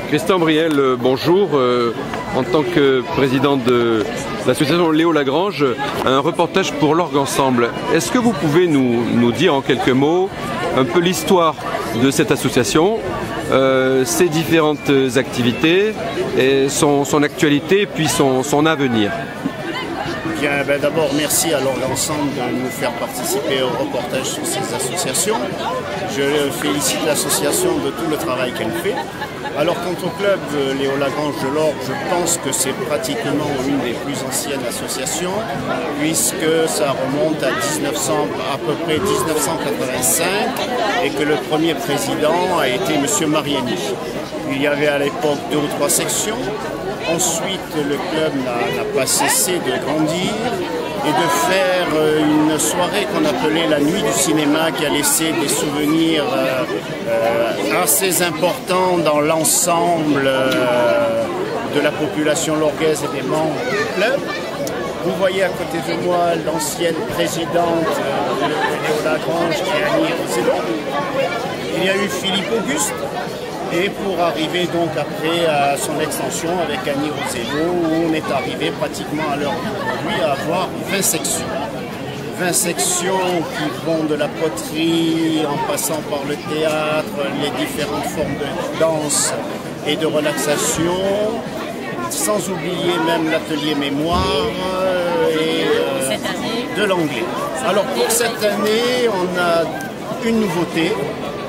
Christian Briel, bonjour. En tant que président de l'association Léo Lagrange, un reportage pour l'Orgue Ensemble. Est-ce que vous pouvez nous dire en quelques mots un peu l'histoire de cette association, ses différentes activités, et son actualité et puis son avenir? Bien, d'abord, merci à l'Orgue Ensemble de nous faire participer au reportage sur ces associations. Je félicite l'association de tout le travail qu'elle fait. Alors, quant au club Léo Lagrange de l'Orgue, je pense que c'est pratiquement une des plus anciennes associations, puisque ça remonte à peu près 1985, et que le premier président a été M. Mariani. Il y avait à l'époque 2 ou 3 sections. Ensuite, le club n'a pas cessé de grandir et de faire une soirée qu'on appelait la nuit du cinéma, qui a laissé des souvenirs assez importants dans l'ensemble de la population lorguaise et des membres du club. Vous voyez à côté de moi l'ancienne présidente de Léo Lagrange, qui est Annie Rosello. Il y a eu Philippe Auguste. Et pour arriver donc après à son extension avec Annie Rosello, où on est arrivé pratiquement à l'heure d'aujourd'hui à avoir 20 sections. 20 sections qui vont de la poterie en passant par le théâtre, les différentes formes de danse et de relaxation, sans oublier même l'atelier mémoire et de l'anglais. Alors pour cette année, on a une nouveauté.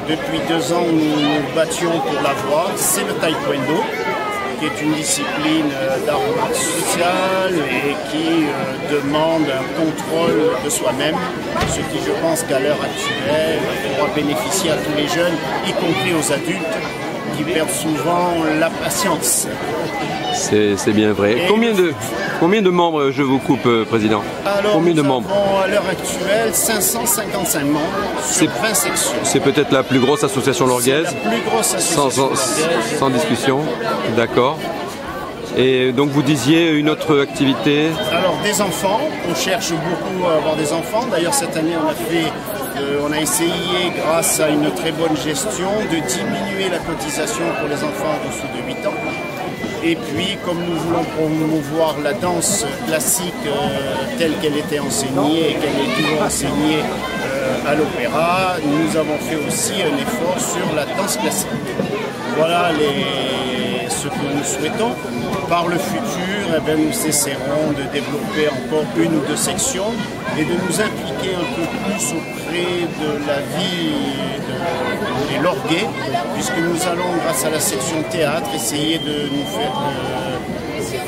Depuis 2 ans, nous nous battions pour l'avoir. C'est le taekwondo, qui est une discipline d'art martial et qui demande un contrôle de soi-même, ce qui, je pense qu'à l'heure actuelle, pourra bénéficier à tous les jeunes, y compris aux adultes, qui perdent souvent la patience. C'est bien vrai. Et combien de membres, je vous coupe, Président? Alors, combien de membres? À l'heure actuelle, 555 membres sur 20 sections. C'est peut-être la plus grosse association lorguaise? C'est la plus grosse association lorguaise. Sans discussion, d'accord. Et donc vous disiez une autre activité? Alors des enfants, on cherche beaucoup à avoir des enfants. D'ailleurs cette année on a essayé, grâce à une très bonne gestion, de diminuer la cotisation pour les enfants en dessous de 8 ans. Et puis, comme nous voulons promouvoir la danse classique telle qu'elle était enseignée et qu'elle est toujours enseignée à l'opéra, nous avons fait aussi un effort sur la danse classique. Voilà ce que nous souhaitons. Par le futur, nous essaierons de développer encore 1 ou 2 sections et de nous impliquer un peu plus auprès de la vie des Lorguais, puisque nous allons, grâce à la section théâtre, essayer de nous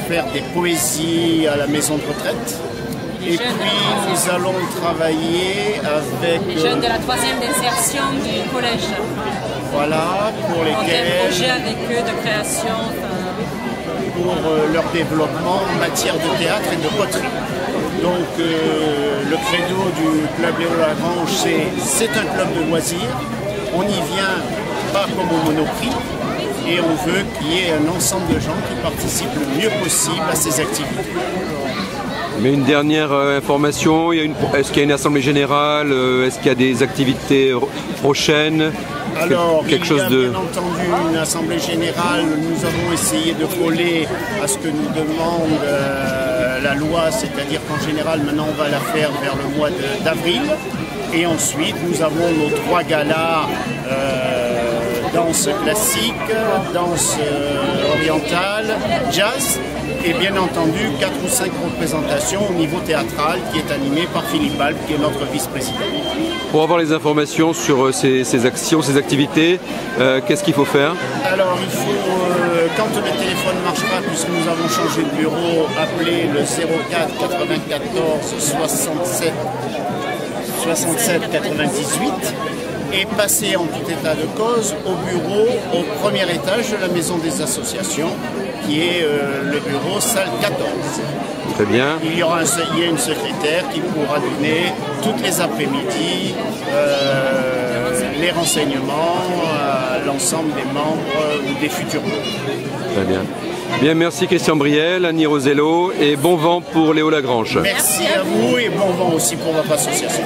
faire des poésies à la maison de retraite. Et puis nous allons travailler avec les jeunes de la 3e d'insertion du collège. Voilà, pour lesquels... On a des projets avec eux de création. Pour leur développement en matière de théâtre et de poterie. Donc le credo du club Léo Lagrange, c'est un club de loisirs. On y vient pas comme au Monoprix et on veut qu'il y ait un ensemble de gens qui participent le mieux possible à ces activités. Mais une dernière information, est-ce qu'il y a une assemblée générale? Est-ce qu'il y a des activités prochaines? Alors, il y a bien entendu une assemblée générale. Nous avons essayé de coller à ce que nous demande la loi, c'est-à-dire qu'en général, maintenant, on va la faire vers le mois d'avril. Et ensuite, nous avons nos 3 galas, danse classique, danse orientale, jazz, et bien entendu 4 ou 5 représentations au niveau théâtral qui est animé par Philippe Balbe, qui est notre vice-président. Pour avoir les informations sur ces actions, ces activités, qu'est-ce qu'il faut faire? Alors il faut, quand le téléphone marchera, puisque nous avons changé de bureau, appeler le 04 94 67 98 et passer en tout état de cause au bureau au 1er étage de la maison des associations, qui est le bureau salle 14. Très bien. Il y a une secrétaire qui pourra donner toutes les après-midi les renseignements à l'ensemble des membres ou des futurs membres. Très bien. Bien, merci Christian Briel, Annie Rosello et bon vent pour Léo Lagrange. Merci à vous et bon vent aussi pour votre association.